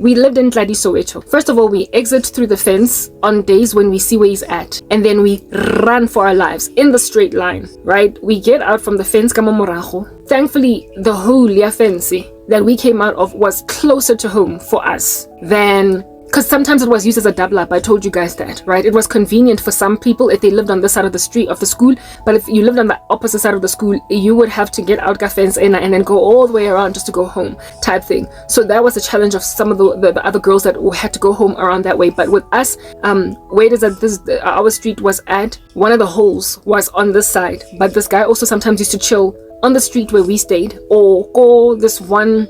we lived in Tladi, Soweto. First of all, we exit through the fence on days when we see where he's at, and then we run for our lives in the straight line, right? We get out from the fence, kama morago. Thankfully, the whole fence that we came out of was closer to home for us than, because sometimes it was used as a double up. I told you guys that, right? It was convenient for some people if they lived on this side of the street of the school, but if you lived on the opposite side of the school, you would have to get out the fence and then go all the way around just to go home type thing. So that was a challenge of some of the other girls that had to go home around that way. But with us, where it is that our street was at, one of the holes was on this side, but this guy also sometimes used to chill on the street where we stayed, or go this one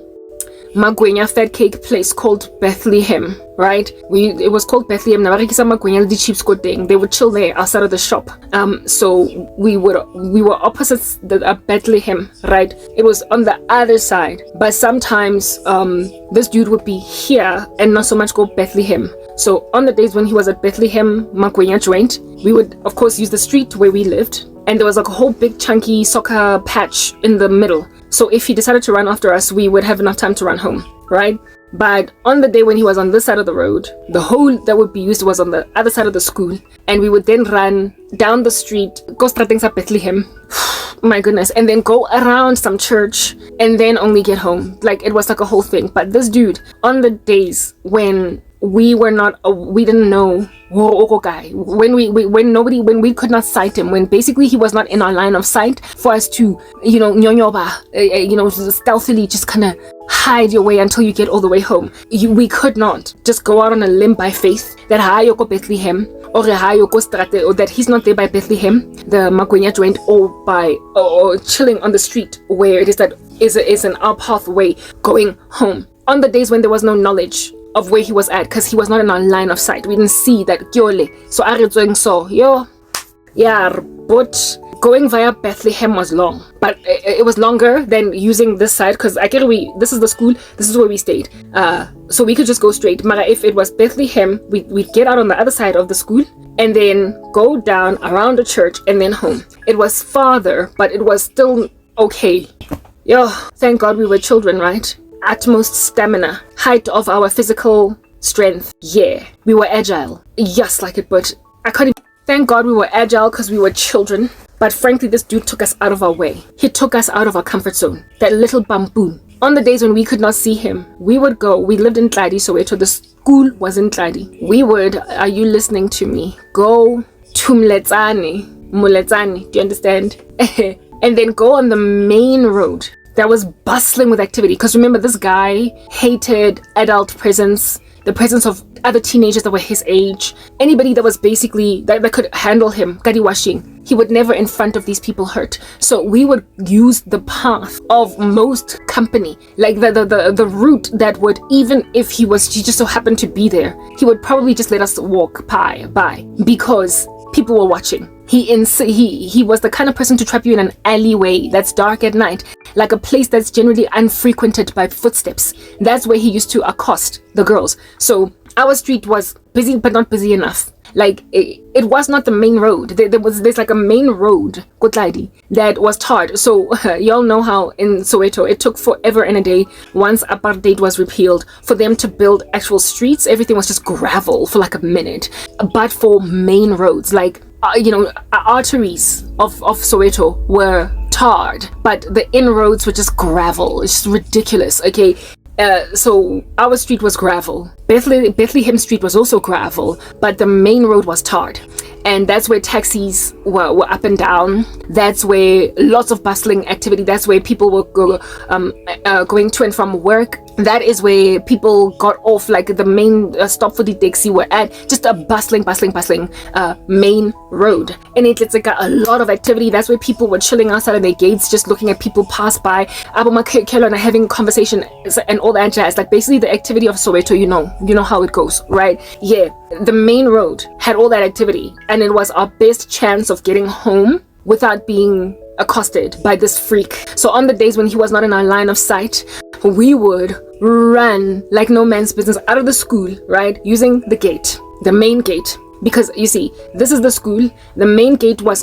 magwenya fat cake place called Bethlehem, right? It was called Bethlehem. They would chill there outside of the shop. So we were opposite the Bethlehem, right? It was on the other side, but sometimes this dude would be here and not so much go Bethlehem. So on the days when he was at Bethlehem magwenya joint, we would of course use the street where we lived, and there was like a whole big chunky soccer patch in the middle. So if he decided to run after us, we would have enough time to run home, right? But on the day when he was on this side of the road, the hole that would be used was on the other side of the school, and we would then run down the street, go straight to Bethlehem, my goodness, and then go around some church and then only get home. Like, it was like a whole thing. But this dude, on the days when we didn't know when we could not sight him, when basically he was not in our line of sight for us to stealthily just kind of hide your way until you get all the way home. We could not just go out on a limb by faith that Hayoko Bethlehem or Hayoko Strate, or that he's not there by Bethlehem, the magwenya joint, or chilling on the street where it is that is an our pathway going home. On the days when there was no knowledge of where he was at, because he was not in our line of sight, we didn't see that Kyole. So I read so but going via Bethlehem was long, but it was longer than using this side, because this is the school, this is where we stayed, so we could just go straight. But if it was Bethlehem, we'd get out on the other side of the school and then go down around the church and then home. It was farther, but it was still okay. Thank God we were children, right? Utmost stamina, height of our physical strength. We were agile, yes, like it, but I can't even. Thank God we were agile because we were children. But frankly, this dude took us out of our way. He took us out of our comfort zone, that little bamboo. On the days when we could not see him, we would go. We lived in Tladi, Soweto. The school was in Tladi. We would, are you listening to me, go to Muletsani, do you understand? And then go on the main road that was bustling with activity, because remember, this guy hated adult presence, the presence of other teenagers that were his age, anybody that was basically that could handle him. Kadi washing, he would never in front of these people hurt. So we would use the path of most company, like the route that would, even if he just so happened to be there, he would probably just let us walk by because people were watching. He was the kind of person to trap you in an alleyway that's dark at night, like a place that's generally unfrequented by footsteps. That's where he used to accost the girls. So our street was busy, but not busy enough. Like, it was not the main road. There's like a main road, Kotladi, that was tarred. So y'all know how in Soweto it took forever and a day, once apartheid was repealed, for them to build actual streets. Everything was just gravel for like a minute. But for main roads, like arteries of Soweto were tarred, but the inroads were just gravel. It's just ridiculous. Okay, so our street was gravel. Bethlehem Street was also gravel, but the main road was tarred, and that's where taxis were up and down. That's where lots of bustling activity. That's where people were going to and from work. That is where people got off, like the main stop for the taxi were at. Just a bustling main road, and it's like a lot of activity. That's where people were chilling outside of their gates, just looking at people pass by, and having conversation and all that jazz. Like, basically the activity of Soweto, you know how it goes, right? The main road had all that activity, and it was our best chance of getting home without being accosted by this freak. So on the days when he was not in our line of sight, we would run like no man's business out of the school, right? Using the main gate. Because you see, this is the school. The main gate was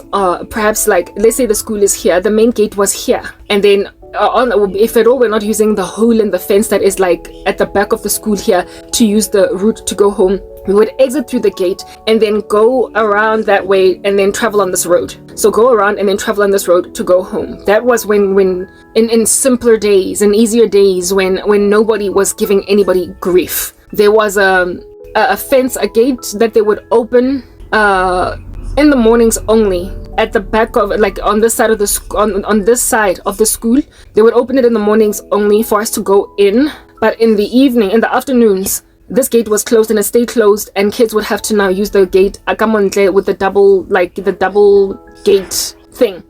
perhaps, like, let's say the school is here, the main gate was here, and then if at all we're not using the hole in the fence that is like at the back of the school here to use the route to go home, we would exit through the gate and then go around that way and then travel on this road. So go around and then travel on this road to go home. That was when in simpler days and easier days when nobody was giving anybody grief. There was a fence, a gate that they would open in the mornings only. At the back of, like on this side of the on this side of the school, they would open it in the mornings only for us to go in. But in the evening, in the afternoons, this gate was closed and it stayed closed, and kids would have to now use the gate akamontle with the double gate thing.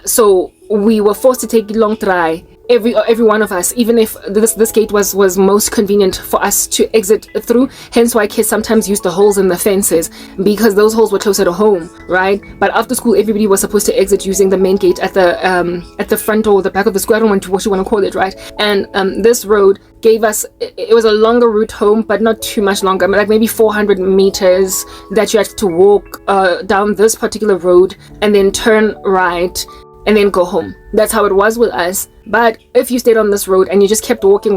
So we were forced to take long try. Every one of us, even if this gate was most convenient for us to exit through, hence why kids sometimes use the holes in the fences, because those holes were closer to home, right? But after school, everybody was supposed to exit using the main gate at the front or the back of the school. I don't know what you want to call it, right? And this road gave us, it was a longer route home, but not too much longer, like maybe 400 meters that you had to walk down this particular road and then turn right and then go home. That's how it was with us. But if you stayed on this road and you just kept walking,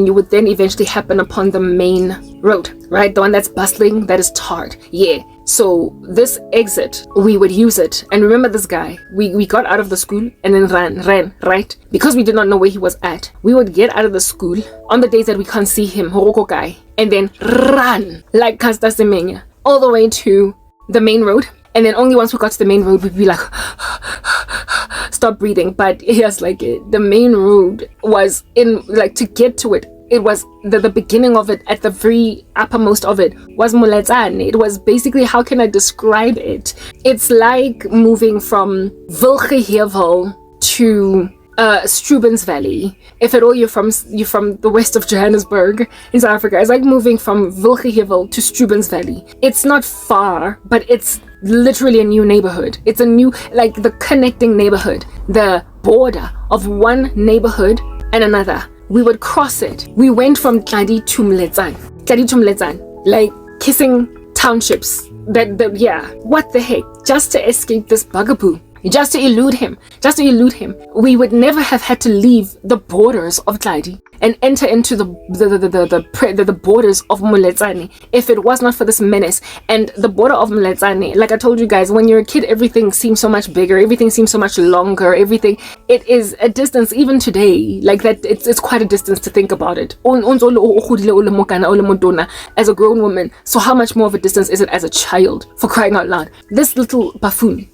you would then eventually happen upon the main road, right? The one that's bustling, that is tarred. Yeah. So this exit, we would use it. And remember this guy, we got out of the school and then ran, right? Because we did not know where he was at. We would get out of the school on the days that we can't see him, Horoko guy, and then run like Kasta Semenya all the way to the main road. And then only once we got to the main road, we'd be like, stop breathing. But yes, like the main road was in, like, to get to it, it was the beginning of it, at the very uppermost of it was Moletsane. It was basically, how can I describe it? It's like moving from Wilgehevel to Strubens Valley. If at all you're from the west of Johannesburg in South Africa, it's like moving from Wilgehevel to Strubens Valley. It's not far, but it's literally a new neighborhood. It's a new, like, the connecting neighborhood, the border of one neighborhood and another. We would cross it. We went from Tladi to Mletsane, like kissing townships. Yeah, what the heck? Just to escape this bugaboo. Just to elude him. We would never have had to leave the borders of Tladi and enter into the borders of Moletsane if it was not for this menace. And the border of Moletsane, like I told you guys, when you're a kid, everything seems so much bigger, everything seems so much longer, everything. It is a distance even today, like that. It's quite a distance to think about it. As a grown woman, so how much more of a distance is it as a child, for crying out loud? This little buffoon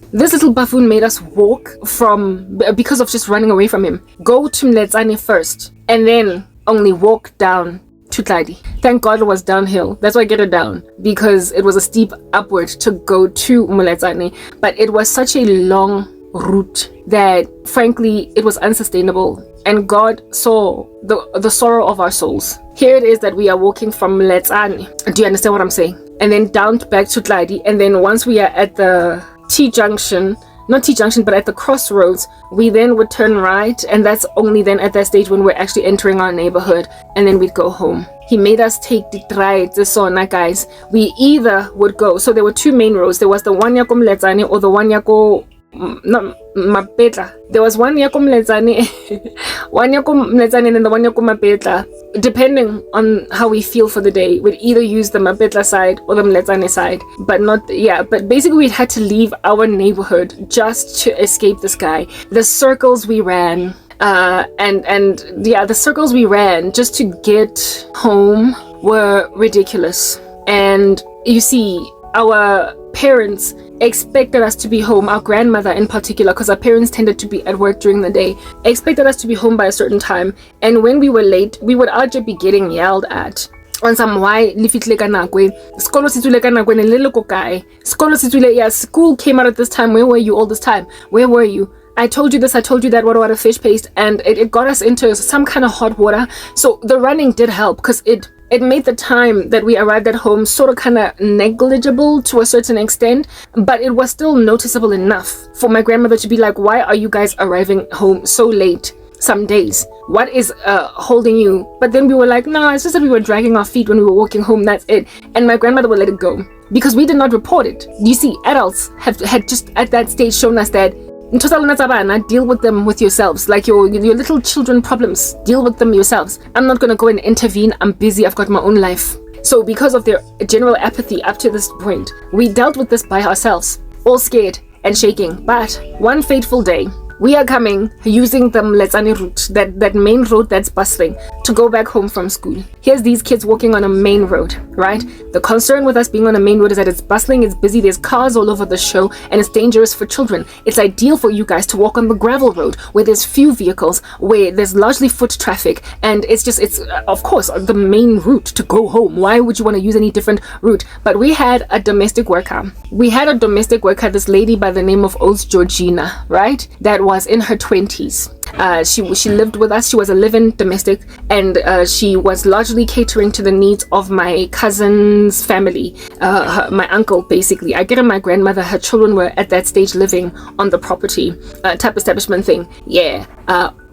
made us walk from, because of just running away from him, go to Mletsane first and then only walk down to Tladi. Thank God it was downhill. That's why I get it down, because it was a steep upward to go to Mletsane. But it was such a long route that frankly it was unsustainable, and God saw the sorrow of our souls. Here it is that we are walking from Mletsane. Do you understand what I'm saying? And then down back to Tladi, and then once we are at the not T junction, but at the crossroads, we then would turn right, and that's only then at that stage when we're actually entering our neighborhood, and then we'd go home. He made us take the right, so now guys, we either would go, so there were two main roads. There was the one yako Mletsane or the one yako Mapetla. There was one yako Mletsane, one yako Mletsane, and then the one yako Mapetla. Depending on how we feel for the day, we'd either use the Mapetla side or the Mletsane side. But basically we'd had to leave our neighborhood just to escape this guy. The circles we ran, the circles we ran just to get home were ridiculous. And you see, our parents expected us to be home, our grandmother in particular, because our parents tended to be at work during the day, expected us to be home by a certain time. And when we were late, we would either be getting yelled at on some why school came out at this time, where were you all this time, where were you? I told you this, I told you that, what about a fish paste? And it got us into some kind of hot water. So the running did help, because it made the time that we arrived at home sort of kind of negligible to a certain extent, but it was still noticeable enough for my grandmother to be like, why are you guys arriving home so late some days? What is holding you? But then we were like, no, it's just that we were dragging our feet when we were walking home, that's it. And my grandmother would let it go because we did not report it. You see, adults had just at that stage shown us that deal with them with yourselves. Like your little children problems, deal with them yourselves. I'm not gonna go and intervene. I'm busy. I've got my own life. So because of their general apathy up to this point, we dealt with this by ourselves, all scared and shaking. But one fateful day, we are coming using the Mletsane route, that main road that's bustling, to go back home from school. Here's these kids walking on a main road, right? The concern with us being on a main road is that it's bustling, it's busy, there's cars all over the show, and it's dangerous for children. It's ideal for you guys to walk on the gravel road where there's few vehicles, where there's largely foot traffic, and it's of course the main route to go home. Why would you want to use any different route? But we had a domestic worker. This lady by the name of Old Georgina, right? That was in her 20s. She lived with us. She was a live-in domestic, and she was largely catering to the needs of my cousin's family, my uncle basically. I get her, my grandmother, her children were at that stage living on the property, type establishment thing. Yeah.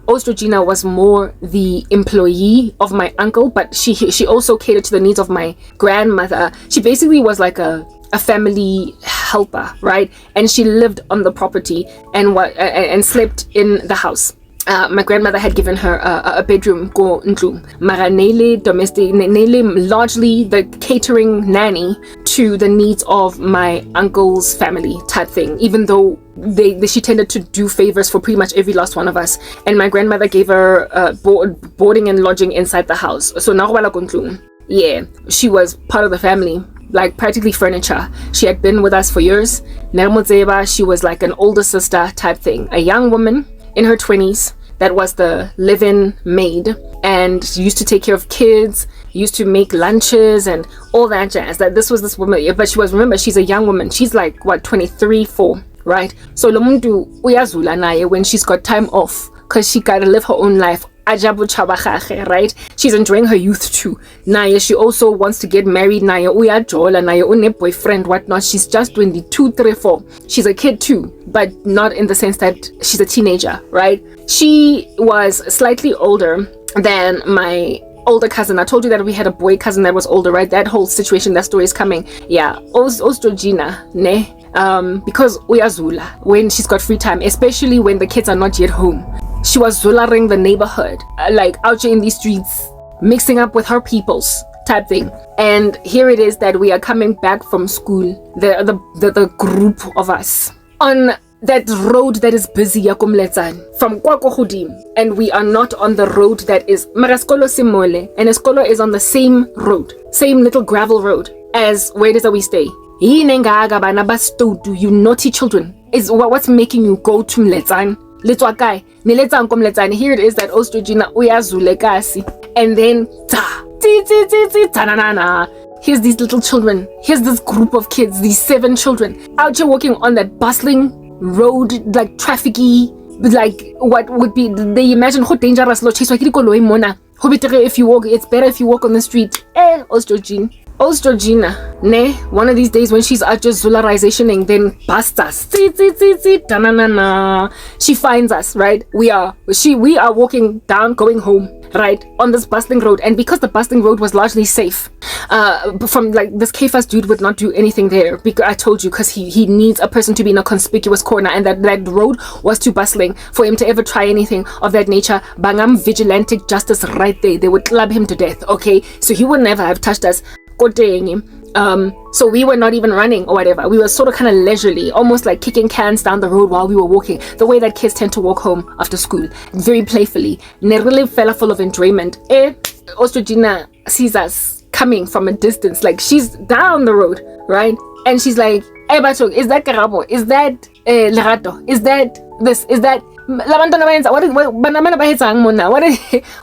Ostrogina was more the employee of my uncle, but she also catered to the needs of my grandmother. She basically was like a family helper, right? And she lived on the property and slept in the house. My grandmother had given her a bedroom, go ndlu. Mara domestic, largely the catering nanny to the needs of my uncle's family type thing, even though she tended to do favors for pretty much every last one of us. And my grandmother gave her boarding and lodging inside the house. So yeah, she was part of the family, like practically furniture. She had been with us for years. She was like an older sister type thing, a young woman in her 20s that was the live-in maid and used to take care of kids, used to make lunches and all that jazz. That this was this woman, but remember, she's a young woman. She's like what, 23, 4, right? So Lomuntu uyazula naye when she's got time off, because she gotta live her own life. Right? She's enjoying her youth too. Naya, she also wants to get married. Naya uyajola, Naya une boyfriend, whatnot. She's just 22, 3, 4. She's a kid too, but not in the sense that she's a teenager, right? She was slightly older than my older cousin. I told you that we had a boy cousin that was older, right? That whole situation, that story is coming. Yeah, Ostrogina, ne? Because uyazula when she's got free time, especially when the kids are not yet home. She was zularing the neighborhood, like out here in these streets, mixing up with her peoples type thing. And here it is that we are coming back from school, the group of us, on that road that is busy, from Kwakohudim, and we are not on the road that is Maraskolo Simole, and Eskolo is on the same road, same little gravel road as where it is that we stay. You naughty children, is what's making you go to Mletsane? Here it is that Ostrogina uyazule kasi, and then here's these little children, here's this group of kids, these 7 children out here walking on that bustling road, like trafficy, like what would be, they imagine how dangerous if you walk, it's better if you walk on the street. Ostrogina, ne, one of these days when she's out just zularizationing, then busts us. She finds us, right? We are walking down, going home, right, on this bustling road. And because the bustling road was largely safe, from like this Kefas dude would not do anything there, because I told you, because he needs a person to be in a conspicuous corner, and that road was too bustling for him to ever try anything of that nature. Bangam vigilante justice right there, they would club him to death. Okay, so he would never have touched us. So we were not even running or whatever. We were sort of kind of leisurely, almost like kicking cans down the road while we were walking, the way that kids tend to walk home after school, very playfully. Really fella full of enjoyment. Ostrogina sees us coming from a distance, like she's down the road, right? And she's like, "Hey Bacho, is that Karabo? Is that Lerato? Is that this? Is that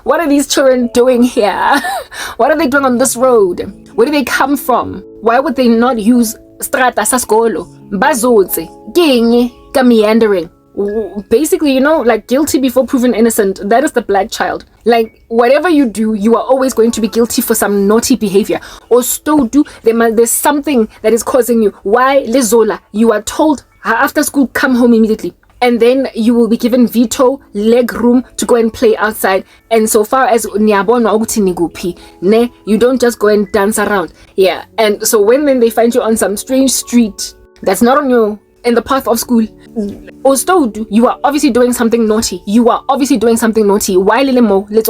what are these children doing here? What are they doing on this road? Where do they come from? Why would they not use strata sa skolo? Bazotse, genye, meandering." Basically, like guilty before proven innocent. That is the black child. Like whatever you do, you are always going to be guilty for some naughty behavior. Or still do, there's something that is causing you. Why lezola? You are told after school, come home immediately. And then you will be given veto leg room to go and play outside. And so far as ne, you don't just go and dance around. Yeah. And so when they find you on some strange street that's not on your in the path of school. Ostodu, you are obviously doing something naughty. Why lelemo? Let's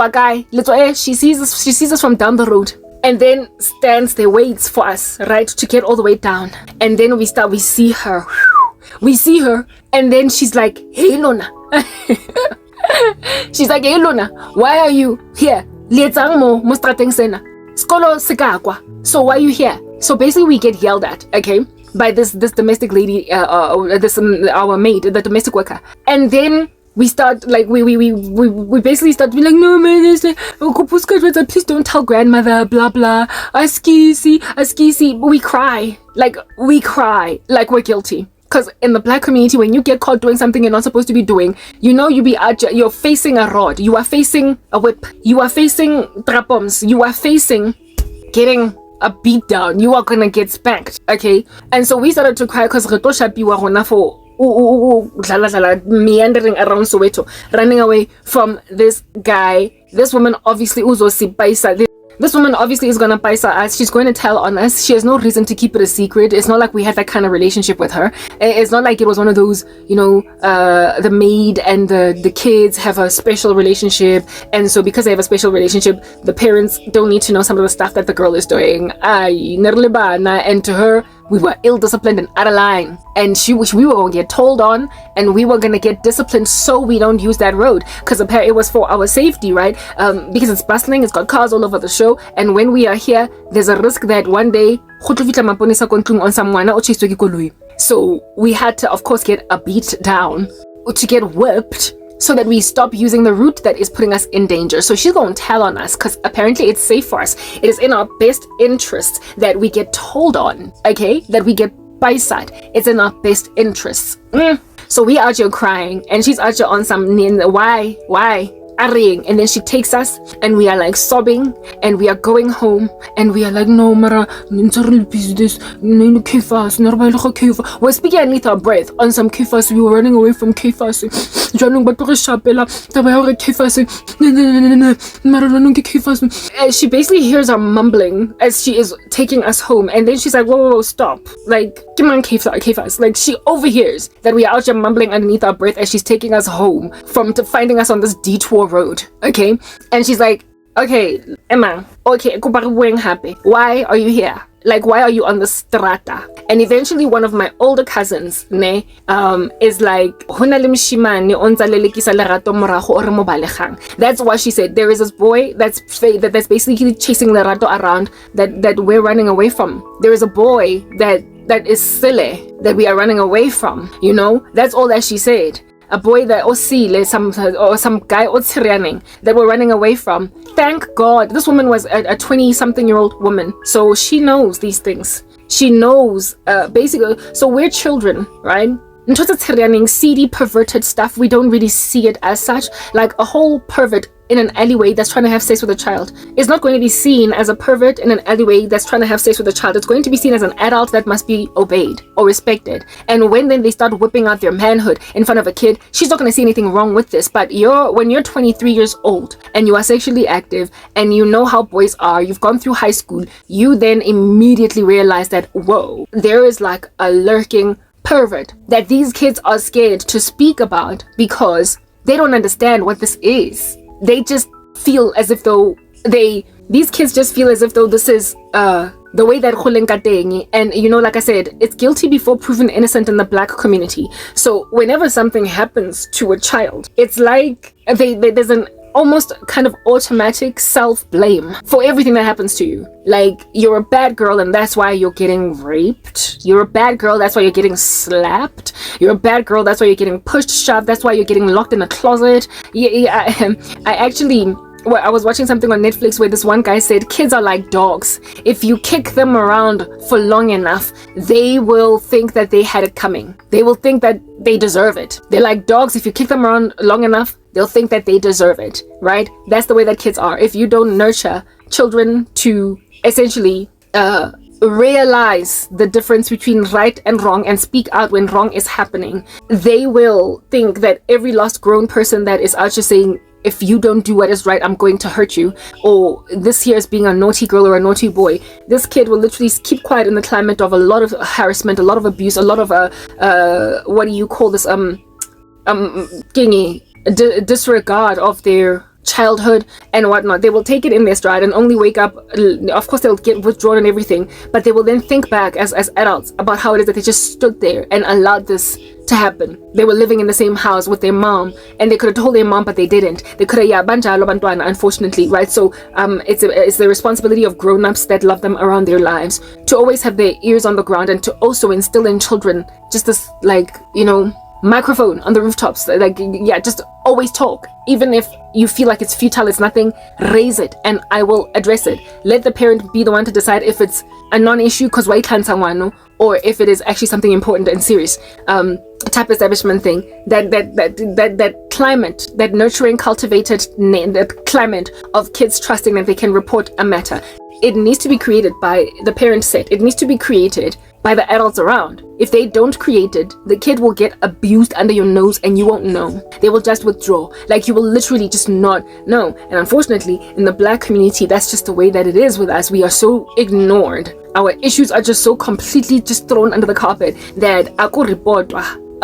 guy. She sees us from down the road. And then stands there, waits for us, right, to get all the way down. And then we see her. And then she's like, hey Lona. She's like, hey Lona, why are you here? So why are you here? So basically we get yelled at, okay, by this domestic lady, our maid, the domestic worker. And then we start like we basically start being like, no man, please don't tell grandmother, blah blah. Askisi. We cry like we're guilty. Because in the black community, when you get caught doing something you're not supposed to be doing, you're facing a rod, you are facing a whip, you are facing trapoms, you are facing getting a beat down, you are gonna get spanked, okay? And so we started to cry because meandering around Soweto, running away from this guy. This woman obviously this woman obviously is gonna paisa us. She's going to tell on us. She has no reason to keep it a secret. It's not like we had that kind of relationship with her. It's not like it was one of those, the maid and the kids have a special relationship, and so because they have a special relationship, the parents don't need to know some of the stuff that the girl is doing. And to her, we were ill-disciplined and out of line, and we were going to get told on, and we were going to get disciplined so we don't use that road, because apparently it was for our safety, right? Because it's bustling, it's got cars all over the show, and when we are here, there's a risk that one day on someone. So we had to, of course, get a beat down, to get whipped, so that we stop using the route that is putting us in danger. So she's going to tell on us because apparently it's safe for us. It is in our best interest that we get told on, okay? That we get by-side. It's in our best interests. So we out here crying, and she's out here on some, why? And then she takes us, and we are like sobbing, and we are going home, and we are like, no mara, we're speaking underneath our breath on some kefas. We were running away from kefas. She basically hears our mumbling as she is taking us home, and then she's like, whoa, stop, like, come on, kefas. Like, she overhears that we are out here mumbling underneath our breath as she's taking us home from finding us on this detour road, okay? And she's like, okay, Emma, okay, why are you here? Like, why are you on the strata? And eventually one of my older cousins is like, that's what she said. There is this boy that's basically chasing Lerato around that we're running away from. There is a boy that is silly that we are running away from, that's all that she said. A boy that some guy that we're running away from. Thank God. This woman was a 20-something-year-old woman, so she knows these things. She knows basically. So we're children, right? Seedy, perverted stuff. We don't really see it as such. Like a whole pervert in an alleyway that's trying to have sex with a child is not going to be seen as a pervert in an alleyway that's trying to have sex with a child. It's going to be seen as an adult that must be obeyed or respected. And when then they start whipping out their manhood in front of a kid, she's not going to see anything wrong with this. But when you're 23 years old and you are sexually active and you know how boys are, you've gone through high school, you then immediately realize that, whoa, there is like a lurking pervert that these kids are scared to speak about because they don't understand what this is. They just feel as if though these kids just feel as if though this is the way that and like I said, it's guilty before proven innocent in the black community. So whenever something happens to a child, it's like there's an almost kind of automatic self-blame for everything that happens to you. Like, you're a bad girl and that's why you're getting raped. You're a bad girl, that's why you're getting slapped. You're a bad girl, that's why you're getting pushed, shoved, that's why you're getting locked in a closet. I was watching something on Netflix where this one guy said kids are like dogs. If you kick them around for long enough, they will think that they had it coming. They will think that they deserve it. They're like dogs. If you kick them around long enough, they'll think that they deserve it, right? That's the way that kids are. If you don't nurture children to essentially realize the difference between right and wrong and speak out when wrong is happening, they will think that every lost grown person that is out just saying if you don't do what is right, I'm going to hurt you, or this here is being a naughty girl or a naughty boy, this kid will literally keep quiet in the climate of a lot of harassment, a lot of abuse, a lot of what do you call this, disregard of their childhood and whatnot. They will take it in their stride and only wake up. Of course, they'll get withdrawn and everything, but they will then think back as adults about how it is that they just stood there and allowed this to happen. They were living in the same house with their mom, and they could have told their mom, but they didn't. They could have unfortunately, right? So it's the responsibility of grown-ups that love them around their lives to always have their ears on the ground and to also instill in children just this, like, you know, microphone on the rooftops, like, yeah, just always talk. Even if you feel like it's futile, it's nothing, raise it and I will address it. Let the parent be the one to decide if it's a non-issue because why can't someone, or if it is actually something important and serious. Type establishment thing, that climate, that nurturing, cultivated that climate of kids trusting that they can report a matter. It needs to be created by the parent set. It needs to be created by the adults around. If they don't create it, the kid will get abused under your nose and you won't know. They will just withdraw. Like, you will literally just not know. And unfortunately, in the Black community, that's just the way that it is with us. We are so ignored. Our issues are just so completely just thrown under the carpet that I could report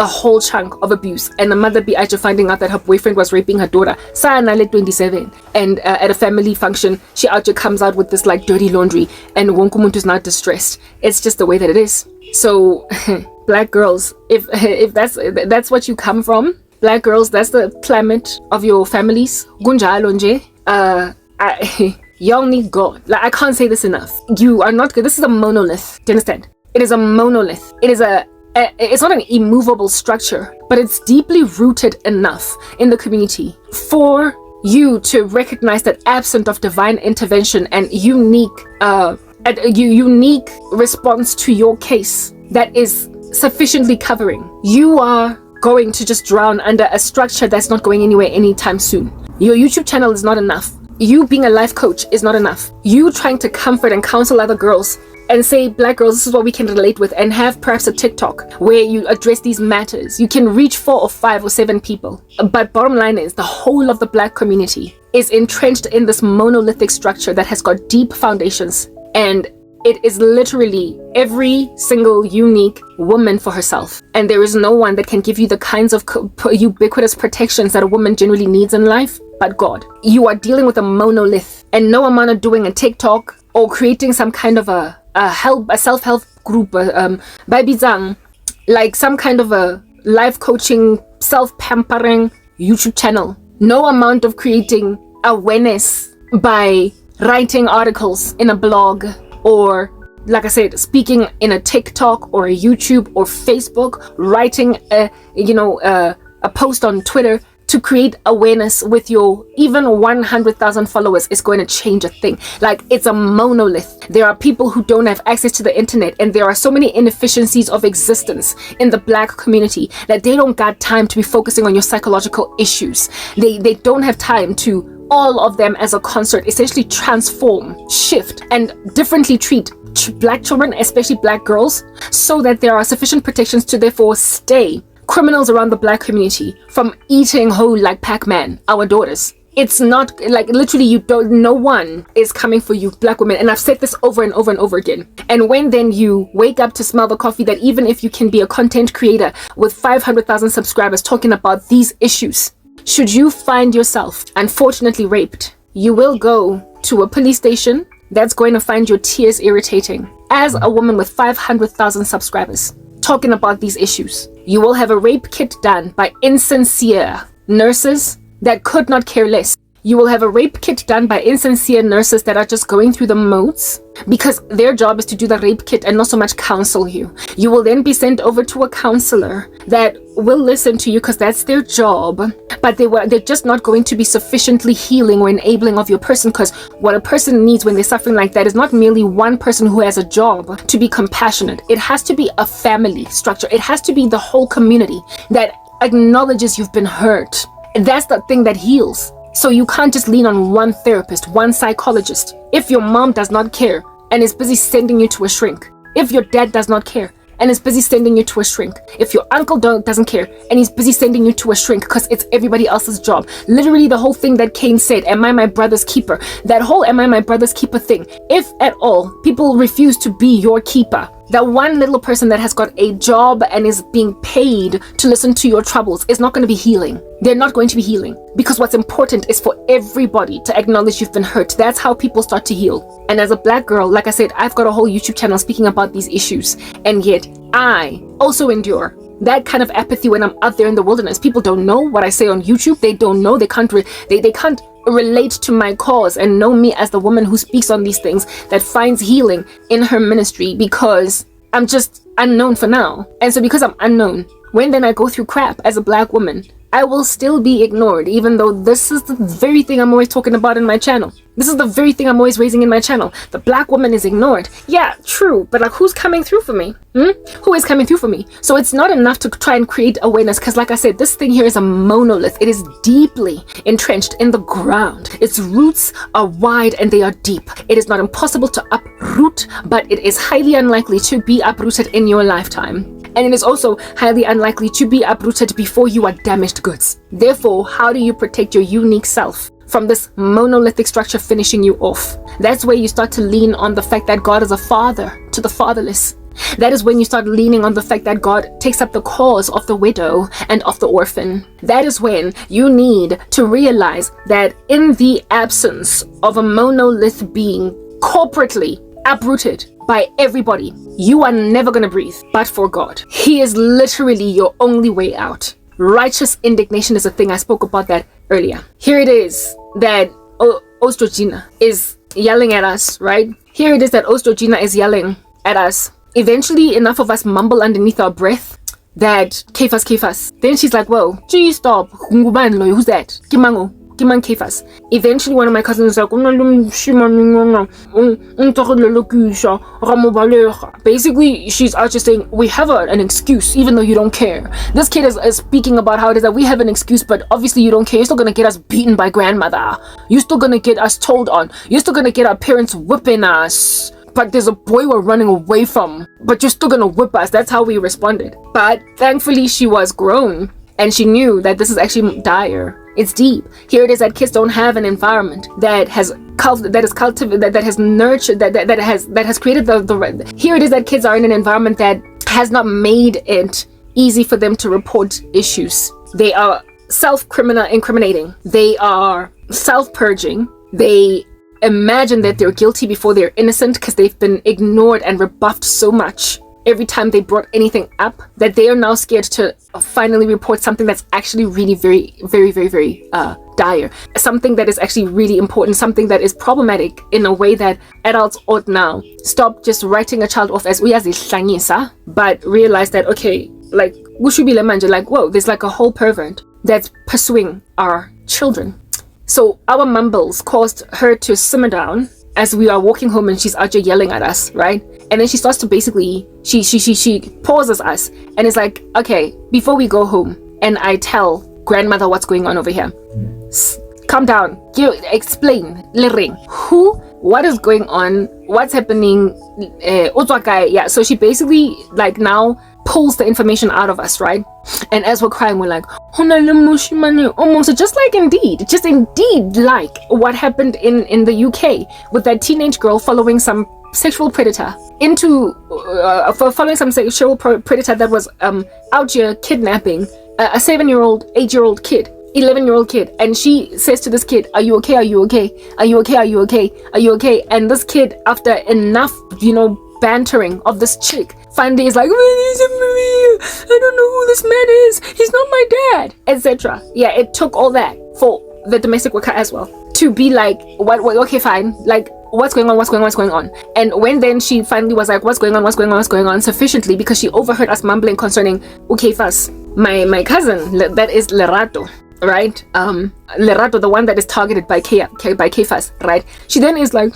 a whole chunk of abuse, and the mother be actually finding out that her boyfriend was raping her daughter. Sana 27, and at a family function, she actually comes out with this like dirty laundry, and Wonkumuntu is not distressed. It's just the way that it is. So, Black girls, if that's what you come from, Black girls, that's the climate of your families. Gunjalo nje. Y'all need God. Like, I can't say this enough. You are not good. This is a monolith. Do you understand? It is a monolith. It's not an immovable structure, but it's deeply rooted enough in the community for you to recognize that absent of divine intervention and unique response to your case that is sufficiently covering, you are going to just drown under a structure that's not going anywhere anytime soon. Your YouTube channel is not enough. You being a life coach is not enough. You trying to comfort and counsel other girls and say, Black girls, this is what we can relate with, and have perhaps a TikTok where you address these matters. You can reach 4 or 5 or 7 people. But bottom line is, the whole of the Black community is entrenched in this monolithic structure that has got deep foundations. And it is literally every single unique woman for herself. And there is no one that can give you the kinds of ubiquitous protections that a woman generally needs in life but God. You are dealing with a monolith, and no amount of doing a TikTok or creating some kind of a self-help group, like some kind of a life coaching, self-pampering YouTube channel. No amount of creating awareness by writing articles in a blog, or like I said, speaking in a TikTok or a YouTube or Facebook, writing a post on Twitter to create awareness with your even 100,000 followers is going to change a thing. Like, it's a monolith. There are people who don't have access to the internet, and there are so many inefficiencies of existence in the Black community that they don't got time to be focusing on your psychological issues. They don't have time to, all of them as a concert, essentially transform, shift, and differently treat Black children, especially Black girls, so that there are sufficient protections to therefore stay criminals around the Black community from eating whole like Pac-Man, our daughters. It's not like, literally, no one is coming for you, Black women. And I've said this over and over and over again. And when then you wake up to smell the coffee, that even if you can be a content creator with 500,000 subscribers talking about these issues, should you find yourself unfortunately raped, you will go to a police station that's going to find your tears irritating. As a woman with 500,000 subscribers talking about these issues, you will have a rape kit done by insincere nurses that could not care less. You will have a rape kit done by insincere nurses that are just going through the modes because their job is to do the rape kit and not so much counsel you. You will then be sent over to a counselor that will listen to you because that's their job, but they're just not going to be sufficiently healing or enabling of your person, because what a person needs when they're suffering like that is not merely one person who has a job to be compassionate. It has to be a family structure. It has to be the whole community that acknowledges you've been hurt. That's the thing that heals. So you can't just lean on one therapist, one psychologist. If your mom does not care and is busy sending you to a shrink, if your dad does not care and is busy sending you to a shrink. If your uncle doesn't care and he's busy sending you to a shrink because it's everybody else's job. Literally the whole thing that Cain said, am I my brother's keeper? That whole am I my brother's keeper thing. If at all people refuse to be your keeper, that one little person that has got a job and is being paid to listen to your troubles is not going to be healing. They're not going to be healing, because what's important is for everybody to acknowledge you've been hurt. That's how people start to heal. And as a black girl, like I said, I've got a whole YouTube channel speaking about these issues, and yet I also endure that kind of apathy when I'm out there in the wilderness. People don't know what I say on YouTube. They don't know. They can't relate to my cause and know me as the woman who speaks on these things, that finds healing in her ministry, because I'm just unknown for now. And so because I'm unknown, when then I go through crap as a black woman, I will still be ignored, even though this is the very thing I'm always talking about in my channel. This is the very thing I'm always raising in my channel. The black woman is ignored. Yeah, true, but like, who's coming through for me? Who is coming through for me? So it's not enough to try and create awareness, because like I said, this thing here is a monolith. It is deeply entrenched in the ground. Its roots are wide and they are deep. It is not impossible to uproot, but it is highly unlikely to be uprooted in your lifetime. And it is also highly unlikely to be uprooted before you are damaged goods. Therefore, how do you protect your unique self from this monolithic structure finishing you off? That's where you start to lean on the fact that God is a father to the fatherless. That is when you start leaning on the fact that God takes up the cause of the widow and of the orphan. That is when you need to realize that in the absence of a monolith being corporately uprooted by everybody, you are never going to breathe but for God. He is literally your only way out. Righteous indignation is a thing. I spoke about that earlier. Here it is that Ostrogina is yelling at us, right? Here it is that Ostrogina is yelling at us. Eventually, enough of us mumble underneath our breath that Kefas. Then she's like, whoa, gee, stop. Who's that? Kimango. Kiman Kefas. Eventually, one of my cousins is like, basically, she's out just saying, we have an excuse, even though you don't care. This kid is speaking about how it is that we have an excuse, but obviously you don't care. You're still going to get us beaten by grandmother. You're still going to get us told on. You're still going to get our parents whipping us. But there's a boy we're running away from, but you're still gonna whip us. That's how we responded. But thankfully she was grown and she knew that this is actually dire. It's deep. Here it is that kids don't have an environment that has cultivated, that has nurtured, that has created the here it is that kids are in an environment that has not made it easy for them to report issues. They are incriminating. They are self-purging. They imagine that they're guilty before they're innocent because they've been ignored and rebuffed so much every time they brought anything up that they are now scared to finally report something that's actually really very, very, very, very dire. Something that is actually really important, something that is problematic in a way that adults ought now stop just writing a child off as uyazihlanyisa, but realize that, okay, like, ushubile manje, like, whoa, there's like a whole pervert that's pursuing our children. So our mumbles caused her to simmer down as we are walking home and she's out here yelling at us, right? And then she starts to basically, she pauses us and is like, okay, before we go home and I tell grandmother what's going on over here, calm down, explain, Lering, what is going on, what's happening, yeah. So she basically like now pulls the information out of us, right? And as we're crying, we're like, almost just indeed like what happened in the UK with that teenage girl following some sexual predator following some sexual predator that was out here kidnapping a 7-year-old, 8-year-old kid, 11-year-old kid, and she says to this kid, are you okay? Are you okay? Are you okay? Are you okay? Are you okay? And this kid, after enough, bantering of this chick, finally is like, I don't know who this man is, he's not my dad, etc. Yeah, it took all that for the domestic worker as well to be like, what okay, fine, like, what's going on. And when then she finally was like, what's going on sufficiently, because she overheard us mumbling concerning okay, first my cousin, that is Lerato, right? Lerato, the one that is targeted by Kefas, right? She then is like,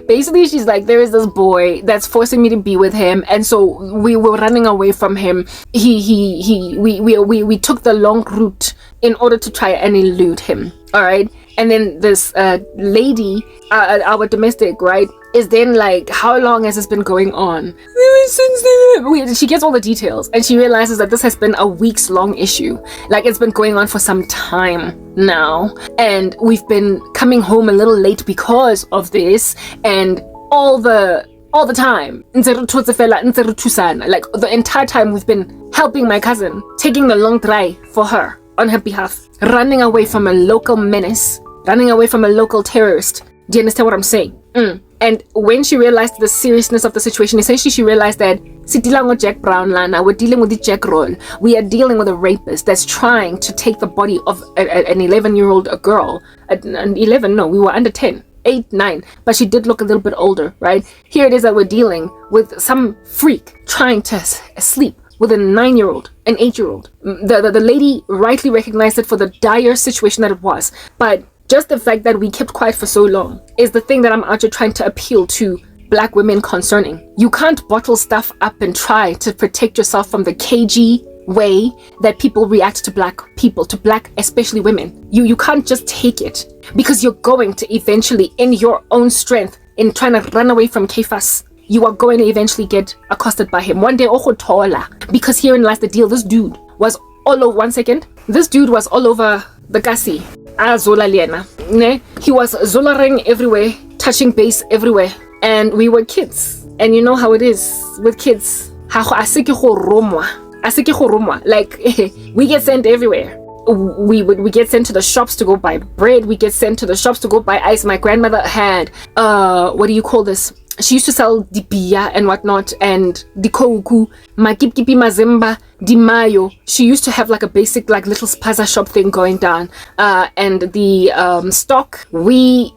basically she's like, there is this boy that's forcing me to be with him, and so we were running away from him. We took the long route in order to try and elude him. All right. And then this lady, our domestic, right, is then like, how long has this been going on? She gets all the details, and she realizes that this has been a weeks long issue. Like, it's been going on for some time now, and we've been coming home a little late because of this, and all the time, like the entire time we've been helping my cousin, taking the long drive for her on her behalf, running away from a local menace, running away from a local terrorist. Do you understand what I'm saying? And when she realized the seriousness of the situation, essentially she realized that Jack Brown Lana, we're dealing with the Jack Roll. We are dealing with a rapist that's trying to take the body of an 11-year-old girl. An 11, no, we were under 10. 8, 9, but she did look a little bit older, right? Here it is that we're dealing with some freak trying to sleep with a 9-year-old, an 8-year-old. The lady rightly recognized it for the dire situation that it was, but just the fact that we kept quiet for so long is the thing that I'm out here trying to appeal to black women concerning. You can't bottle stuff up and try to protect yourself from the cagey way that people react to black people, to black especially women. You can't just take it, because you're going to eventually, in your own strength, in trying to run away from Kefas, you are going to eventually get accosted by him one day. Because herein lies the deal. This dude was all over. One second, this dude was all over the kasi. He was zolaring everywhere, touching base everywhere, and we were kids, and you know how it is with kids. Like, we get sent everywhere. We get sent to the shops to go buy bread. We get sent to the shops to go buy ice. My grandmother had what do you call this? She used to sell dipia and whatnot, and dikouku, makipipi mazemba, dimayo. She used to have like a basic like little spaza shop thing going down, and the stock we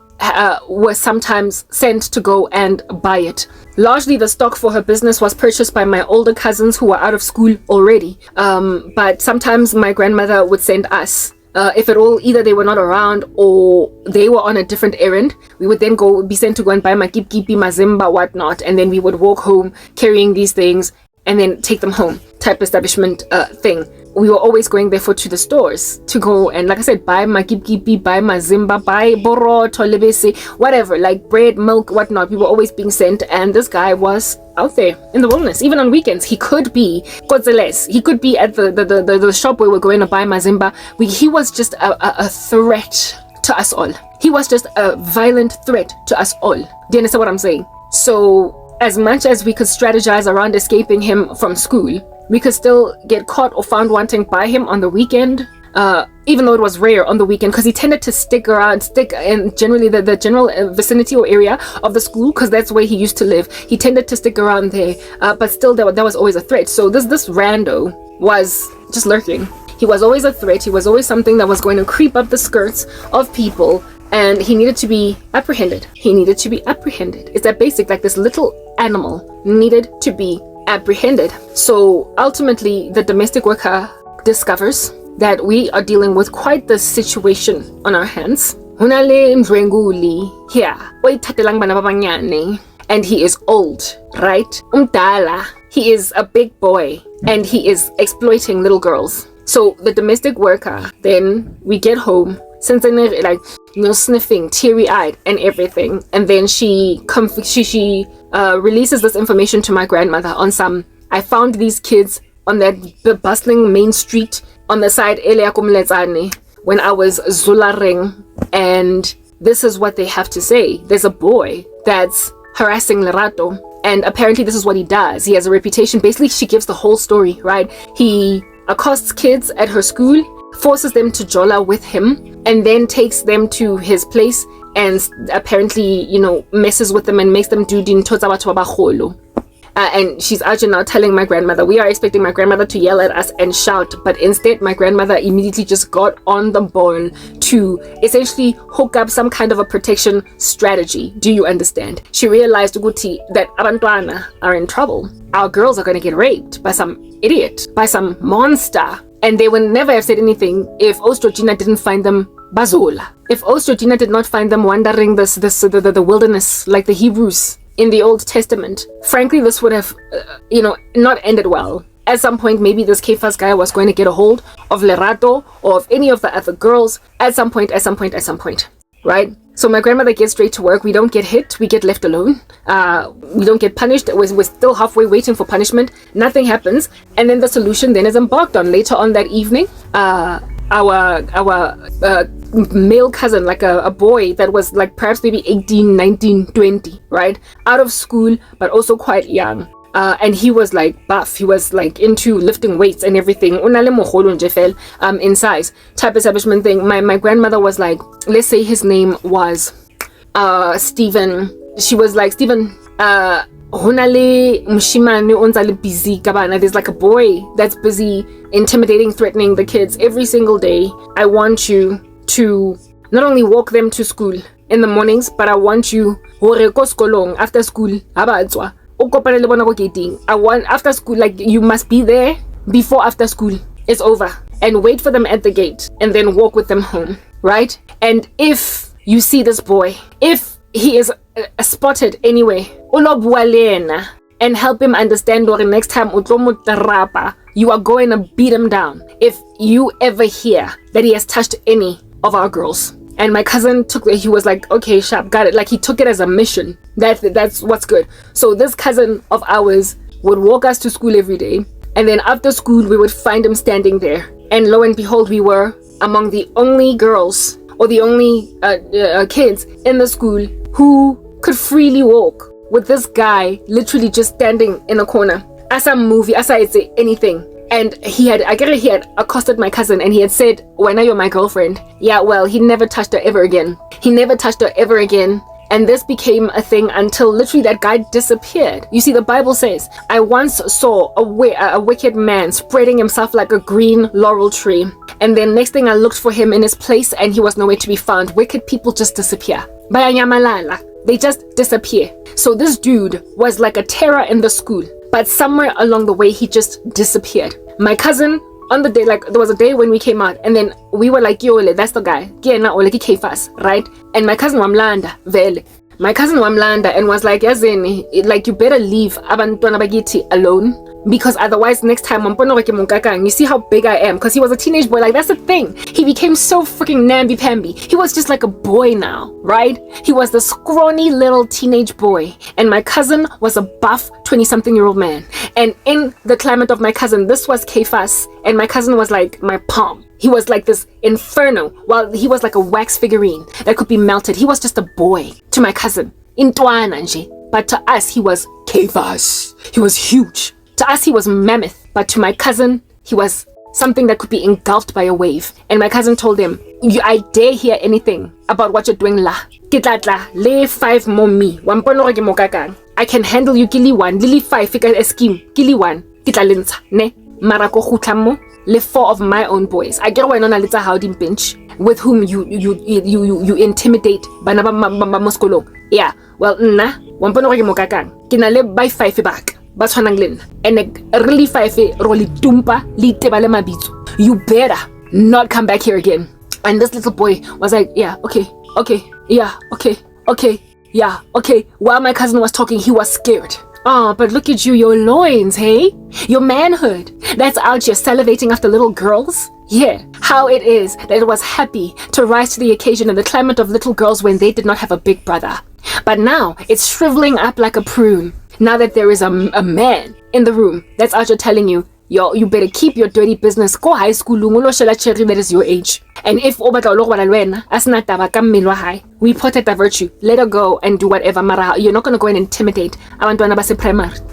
were sometimes sent to go and buy it. Largely the stock for her business was purchased by my older cousins who were out of school already, but sometimes my grandmother would send us. If at all, either they were not around or they were on a different errand, we would then be sent to go and buy makipipi, mazimba, whatnot, and then we would walk home carrying these things and then take them home type establishment thing. We were always going therefore to the stores to go and, like I said, buy makipipi, buy mazimba, buy boroto, lebese, whatever, like bread, milk, whatnot. We were always being sent, and this guy was out there in the wilderness. Even on weekends, he could be Kotzeles. He could be at the shop where we're going to buy mazimba. He was just a threat to us all. He was just a violent threat to us all. Do you understand what I'm saying? So as much as we could strategize around escaping him from school, we could still get caught or found wanting by him on the weekend, even though it was rare on the weekend, because he tended to stick in generally the general vicinity or area of the school, because that's where he used to live. He tended to stick around there, but still there was always a threat. So this rando was just lurking. He was always a threat. He was always something that was going to creep up the skirts of people, and he needed to be apprehended. It's that basic, like this little animal needed to be apprehended. So ultimately the domestic worker discovers that we are dealing with quite the situation on our hands. And he is old, right? He is a big boy, and he is exploiting little girls. So the domestic worker, then we get home, like, sniffing, teary-eyed and everything, and then she releases this information to my grandmother on some, I found these kids on that bustling main street on the side when I was zularing, and this is what they have to say. There's a boy that's harassing Lerato, and apparently this is what he does. He has a reputation. Basically, she gives the whole story, right? He accosts kids at her school, forces them to jola with him, and then takes them to his place and apparently, messes with them and makes them do din. And she's actually now telling my grandmother. We are expecting my grandmother to yell at us and shout, but instead my grandmother immediately just got on the ball to essentially hook up some kind of a protection strategy. Do you understand? She realized that abantwana are in trouble. Our girls are going to get raped by some idiot, by some monster. And they would never have said anything if Ostrogina didn't find them bazola. If Ostrogina did not find them wandering the wilderness like the Hebrews in the Old Testament. Frankly, this would have, not ended well. At some point, maybe this Kephas guy was going to get a hold of Lerato or of any of the other girls at some point, right? So my grandmother gets straight to work. We don't get hit. We get left alone. We don't get punished. We're still halfway waiting for punishment. Nothing happens. And then the solution then is embarked on. Later on that evening, our male cousin, like a boy that was like perhaps maybe 18, 19, 20, right? Out of school, but also quite young. And he was like buff. He was like into lifting weights and everything. In size type establishment thing. My grandmother was like, let's say his name was Stephen. She was like, Stephen, honale mshimane onzale busy kabana. There's like a boy that's busy intimidating, threatening the kids every single day. I want you to not only walk them to school in the mornings, but I want you after school. I want after school, like you must be there before after school is over and wait for them at the gate and then walk with them home, right? And if you see this boy, if he is spotted anyway, and help him understand or next time you are going to beat him down if you ever hear that he has touched any of our girls. And my cousin he was like, okay, sharp, got it. Like he took it as a mission. That's what's good. So this cousin of ours would walk us to school every day. And then after school, we would find him standing there. And lo and behold, we were among the only girls or the only kids in the school who could freely walk with this guy literally just standing in a corner. As a movie, as I say anything. And he had accosted my cousin and he had said, when are you my girlfriend? Yeah, well, he never touched her ever again. And this became a thing until literally that guy disappeared. You see, the Bible says, I once saw a wicked man spreading himself like a green laurel tree. And then next thing I looked for him in his place and he was nowhere to be found. Wicked people just disappear. They just disappear. So this dude was like a terror in the school. But somewhere along the way, he just disappeared. My cousin, on the day, like there was a day when we came out, and then we were like, yo, that's the guy. Right? And my cousin Wamlanda, and was like, like you better leave abantwana bakithi alone. Because otherwise next time you see how big I am, because he was a teenage boy. Like that's the thing, he became so freaking namby-pamby. He was just like a boy now, right? He was the scrawny little teenage boy, and my cousin was a buff 20-something-year-old man. And in the climate of my cousin, this was Kephas, and my cousin was like my palm. He was like this inferno, while he was like a wax figurine that could be melted. He was just a boy to my cousin, but to us he was Kephas. He was huge. To us, he was mammoth, but to my cousin, he was something that could be engulfed by a wave. And my cousin told him, I dare hear anything about what you're doing la. Lay 5 more me. I can handle you gili 1. Lily 5 figure a scheme. Gili 1. Kitlalinsa. Ne. Marako hutamo. Le 4 of my own boys. I get why nona little howdy bench with whom you intimidate banaba moskolo. Yeah. Well, na. Wampono mokakang. Kinale by 5 back. And really 5 roli tumpa li tebale mabitso. You better not come back here again. And this little boy was like, yeah, okay, yeah, okay, yeah, okay. While my cousin was talking, he was scared. Oh, but look at you, your loins, hey? Your manhood. That's out here salivating after little girls. Yeah, how it is that it was happy to rise to the occasion in the climate of little girls when they did not have a big brother. But now it's shriveling up like a prune. Now that there is a man in the room that's out here telling you, yo, you better keep your dirty business. Go high school, that is your age. And if we protect the virtue, let her go and do whatever. You're not going to go and intimidate.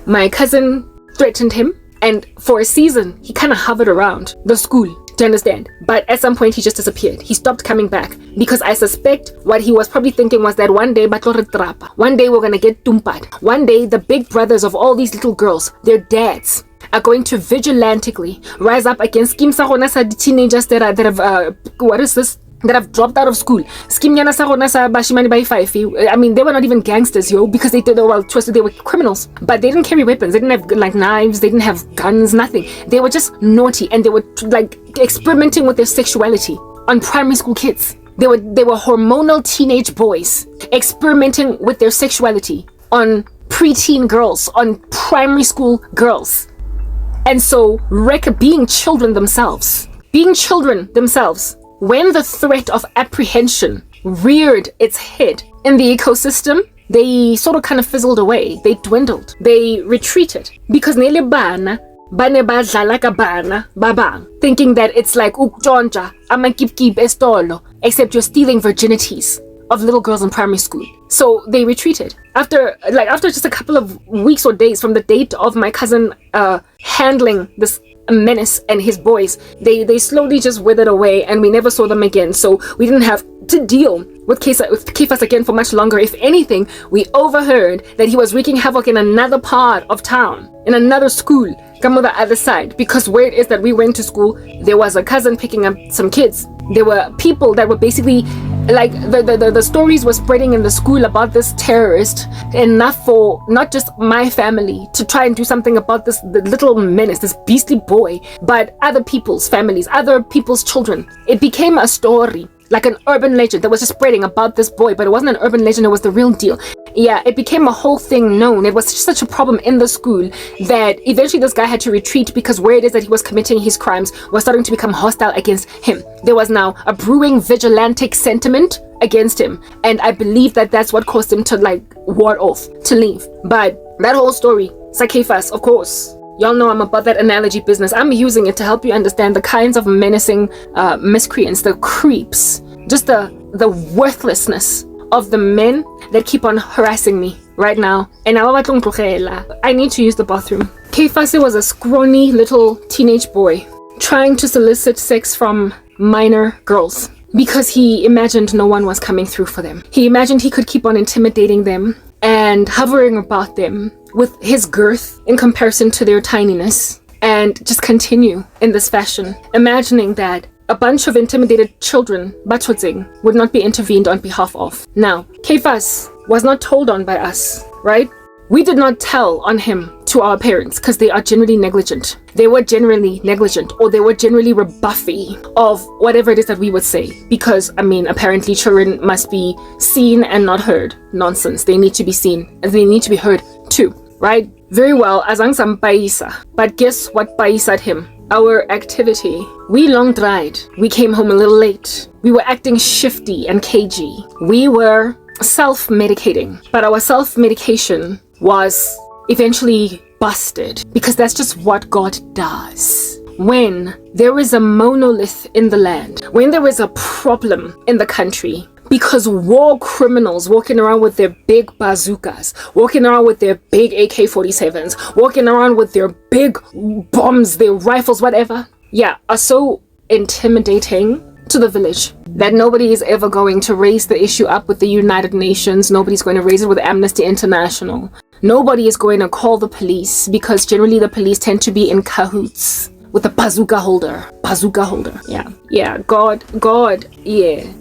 My cousin threatened him, and for a season, he kind of hovered around the school. Do you understand? But at some point he just disappeared. He stopped coming back because I suspect what he was probably thinking was that one day one day we're gonna get tumpat. One day the big brothers of all these little girls, their dads, are going to vigilantically rise up against teenagers that have that have dropped out of school. I mean, they were not even gangsters, because they were criminals, but they didn't carry weapons. They didn't have like knives. They didn't have guns. Nothing. They were just naughty, and they were like experimenting with their sexuality on primary school kids. They were hormonal teenage boys experimenting with their sexuality on preteen girls, on primary school girls. And so, being children themselves, when the threat of apprehension reared its head in the ecosystem, they sort of kind of fizzled away. They dwindled. They retreated. Because nele bana, bane badlala ka bana, babang, thinking that it's like ukjonja, ama kip estolo, except you're stealing virginities of little girls in primary school. So they retreated. After just a couple of weeks or days from the date of my cousin handling this menace and his boys, they slowly just withered away, and we never saw them again. So we didn't have to deal with Kefas again for much longer. If anything, we overheard that he was wreaking havoc in another part of town, in another school, come on the other side, because where it is that we went to school, there was a cousin picking up some kids. There were people that were basically like the stories were spreading in the school about this terrorist, enough for not just my family to try and do something about the little menace, this beastly boy, but other people's families, other people's children. It became a story, like an urban legend that was just spreading about this boy, but it wasn't an urban legend, it was the real deal. Yeah, it became a whole thing known. It was such a problem in the school that eventually this guy had to retreat, because where it is that he was committing his crimes was starting to become hostile against him. There was now a brewing vigilantic sentiment against him, and I believe that that's what caused him to ward off, to leave. But that whole story, Sakefas, of course, y'all know I'm about that analogy business. I'm using it to help you understand the kinds of menacing miscreants, the creeps, just the worthlessness of the men that keep on harassing me right now. And I need to use the bathroom. Kefase was a scrawny little teenage boy trying to solicit sex from minor girls because he imagined no one was coming through for them. He imagined he could keep on intimidating them and hovering about them with his girth in comparison to their tininess, and just continue in this fashion, imagining that a bunch of intimidated children, Bachotzing, would not be intervened on behalf of. Now, Kefas was not told on by us, right? We did not tell on him to our parents because they are generally negligent. They were generally negligent, or they were generally rebuffy of whatever it is that we would say. Because, I mean, apparently children must be seen and not heard. Nonsense. They need to be seen and they need to be heard too, right? Very well, azang sam paisa. But guess what paisa'd him? Our activity. We long dried. We came home a little late. We were acting shifty and cagey. We were self-medicating, but our self-medication was eventually busted, because that's just what God does. When there is a monolith in the land, when there is a problem in the country, because war criminals walking around with their big bazookas, walking around with their big AK-47s, walking around with their big bombs, their rifles, whatever, are so intimidating to the village that nobody is ever going to raise the issue up with the United Nations. Nobody's going to raise it with Amnesty International. Nobody is going to call the police, because generally the police tend to be in cahoots with the bazooka holder. God,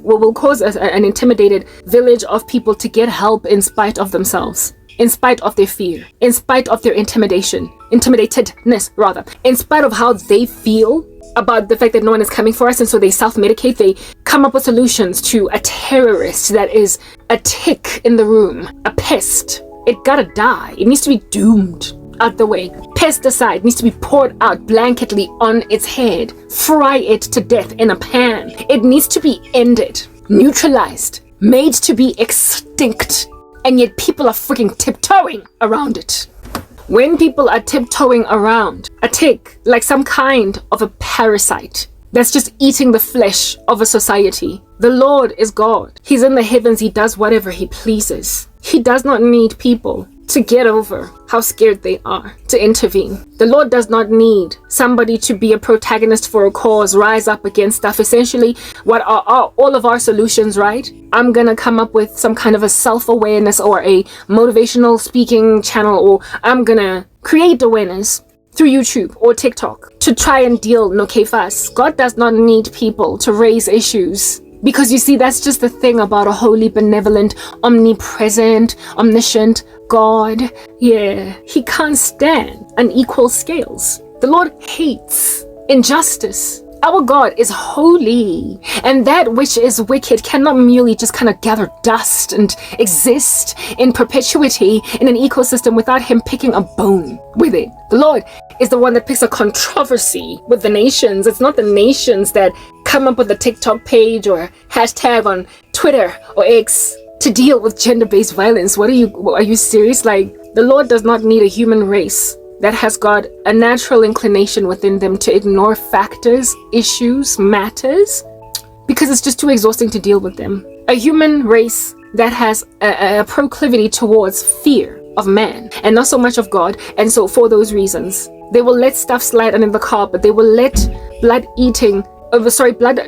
will cause an intimidated village of people to get help in spite of themselves, in spite of their fear, in spite of their intimatatedness rather, in spite of how they feel about the fact that no one is coming for us, and so they self-medicate. They come up with solutions to a terrorist that is a tick in the room, a pest. It gotta die. It needs to be doomed out the way. Pesticide needs to be poured out blanketly on its head. Fry it to death in a pan. It needs to be ended, neutralized, made to be extinct. And yet people are freaking tiptoeing around it. When people are tiptoeing around a tick, like some kind of a parasite that's just eating the flesh of a society, the Lord is God. He's in the heavens. He does whatever he pleases. He does not need people to get over how scared they are to intervene. The Lord does not need somebody to be a protagonist for a cause, rise up against stuff. Essentially, what are all of our solutions, right? I'm gonna come up with some kind of a self-awareness or a motivational speaking channel, or I'm gonna create awareness through YouTube or TikTok to try and deal no kefas. God does not need people to raise issues. Because you see, that's just the thing about a holy, benevolent, omnipresent, omniscient God. Yeah, he can't stand unequal scales. The Lord hates injustice. Our God is holy, and that which is wicked cannot merely just kind of gather dust and exist in perpetuity in an ecosystem without him picking a bone with it. The Lord is the one that picks a controversy with the nations. It's not the nations that come up with a TikTok page or hashtag on Twitter or X to deal with gender-based violence. Are you serious? Like, the Lord does not need a human race that has got a natural inclination within them to ignore factors, issues, matters, because it's just too exhausting to deal with them. A human race that has a proclivity towards fear of man and not so much of God. And so for those reasons, they will let stuff slide under the carpet. They will let blood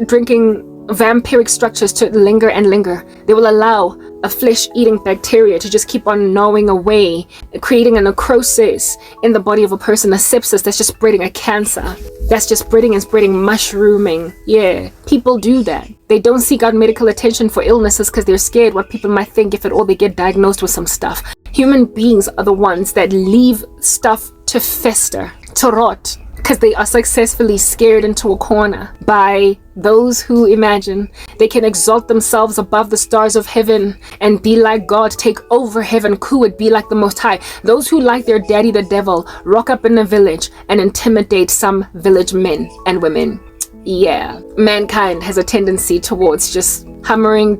drinking vampiric structures to linger and linger. They will allow a flesh-eating bacteria to just keep on gnawing away, creating a necrosis in the body of a person, a sepsis that's just spreading, a cancer that's just spreading and spreading, mushrooming. Yeah, people do that. They don't seek out medical attention for illnesses because they're scared what people might think if at all they get diagnosed with some stuff. Human beings are the ones that leave stuff to fester, to rot, because they are successfully scared into a corner by those who imagine they can exalt themselves above the stars of heaven and be like God, take over heaven, could be like the Most High. Those who, like their daddy the devil, rock up in a village and intimidate some village men and women. Yeah, mankind has a tendency towards just hunkering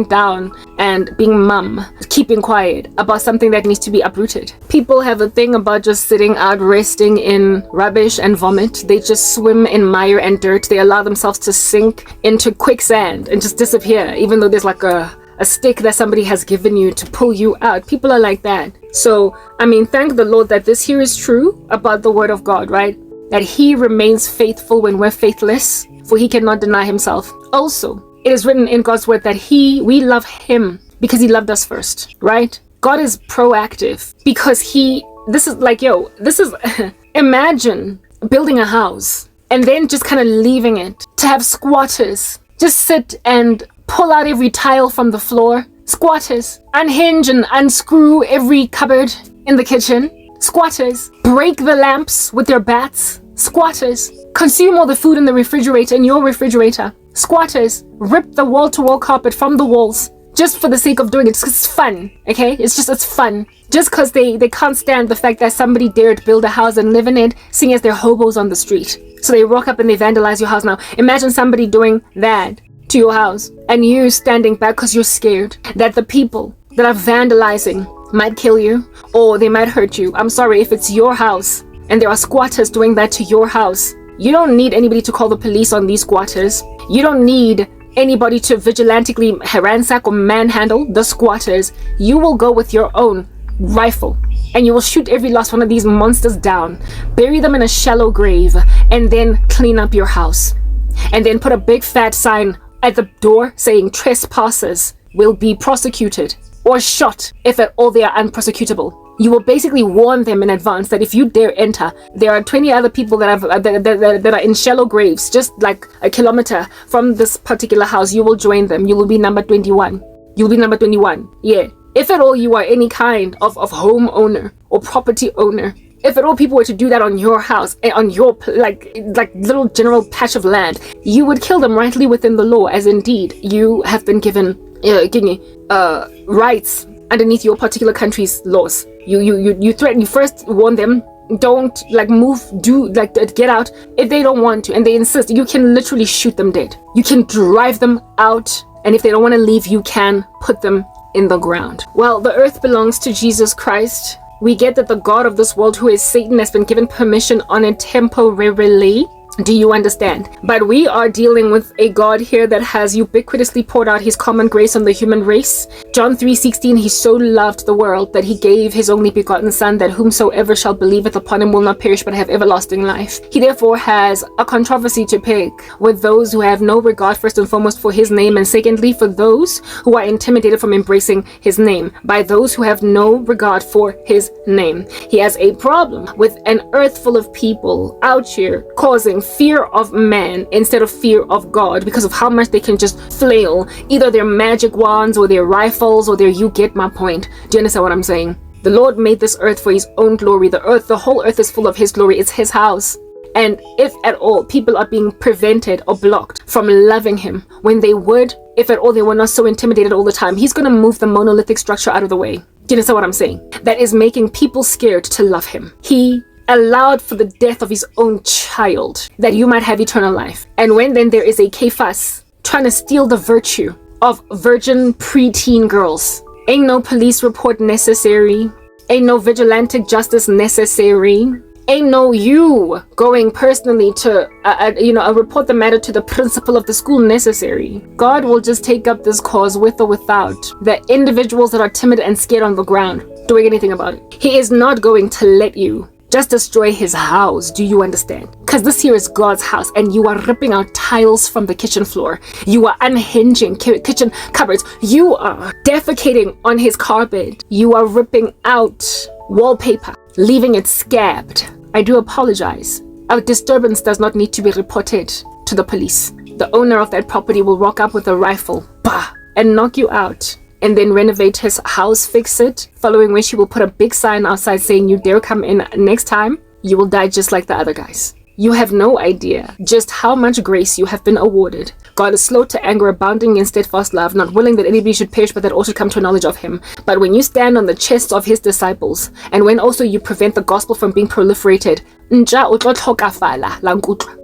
down and being mum, keeping quiet about something that needs to be uprooted. People have a thing about just sitting out resting in rubbish and vomit. They just swim in mire and dirt. They allow themselves to sink into quicksand and just disappear, even though there's like a stick that somebody has given you to pull you out. People are like that. So, I mean, thank the Lord that this here is true about the word of God, right? That he remains faithful when we're faithless, for he cannot deny himself. Also, it is written in God's word that we love because he loved us first, right? God is proactive because imagine building a house and then just kind of leaving it to have squatters just sit and pull out every tile from the floor. Squatters unhinge and unscrew every cupboard in the kitchen. Squatters break the lamps with their bats. Squatters consume all the food in the refrigerator, in your refrigerator. Squatters rip the wall-to-wall carpet from the walls just for the sake of doing it. It's fun, okay? It's fun. Just because they can't stand the fact that somebody dared build a house and live in it, seeing as they're hobos on the street. So they rock up and they vandalize your house. Now, imagine somebody doing that to your house and you standing back because you're scared that the people that are vandalizing might kill you or they might hurt you. I'm sorry, if it's your house and there are squatters doing that to your house, you don't need anybody to call the police on these squatters. You don't need anybody to vigilantically ransack or manhandle the squatters. You will go with your own rifle and you will shoot every last one of these monsters down, bury them in a shallow grave, and then clean up your house. And then put a big fat sign at the door saying trespassers will be prosecuted or shot if at all they are unprosecutable. You will basically warn them in advance that if you dare enter, there are 20 other people that are in shallow graves just like a kilometer from this particular house. You will join them. You will be number 21. You'll be number 21. Yeah. If at all you are any kind of home owner or property owner, if at all people were to do that on your house, on your like little general patch of land, you would kill them rightly within the law, as indeed you have been given rights underneath your particular country's laws. You threaten, you first warn them, don't get out. If they don't want to and they insist, you can literally shoot them dead. You can drive them out, and if they don't want to leave, you can put them in the ground. Well, the earth belongs to Jesus Christ. We get that the God of this world, who is Satan, has been given permission on it temporarily Do you understand? But we are dealing with a God here that has ubiquitously poured out his common grace on the human race. John 3:16, he so loved the world that he gave his only begotten son, that whomsoever shall believeth upon him will not perish but have everlasting life. He therefore has a controversy to pick with those who have no regard first and foremost for his name, and secondly for those who are intimidated from embracing his name by those who have no regard for his name. He has a problem with an earth full of people out here causing fear of man instead of fear of God because of how much they can just flail either their magic wands or their rifles or their, you get my point. Do you understand what I'm saying? The Lord made this earth for his own glory. The whole earth is full of his glory. It's his house. And if at all people are being prevented or blocked from loving him when they would, if at all they were not so intimidated all the time, he's going to move the monolithic structure out of the way. Do you understand what I'm saying? That is making people scared to love him. He allowed for the death of his own child that you might have eternal life. And when then there is a Cephas trying to steal the virtue of virgin preteen girls, ain't no police report necessary, ain't no vigilante justice necessary, ain't no you going personally to report the matter to the principal of the school necessary. God will just take up this cause with or without the individuals that are timid and scared on the ground doing anything about it. He is not going to let you just destroy his house. Do you understand? Because this here is God's house, and you are ripping out tiles from the kitchen floor. You are unhinging kitchen cupboards. You are defecating on his carpet. You are ripping out wallpaper, leaving it scabbed. I do apologize. A disturbance does not need to be reported to the police. The owner of that property will walk up with a rifle, bah, and knock you out, and then renovate his house, fix it, following which he will put a big sign outside saying, you dare come in next time, you will die just like the other guys. You have no idea just how much grace you have been awarded. God is slow to anger, abounding in steadfast love, not willing that anybody should perish, but that all should come to a knowledge of him. But when you stand on the chests of his disciples, and when also you prevent the gospel from being proliferated, nja o tlo tlhokafala la nkutla.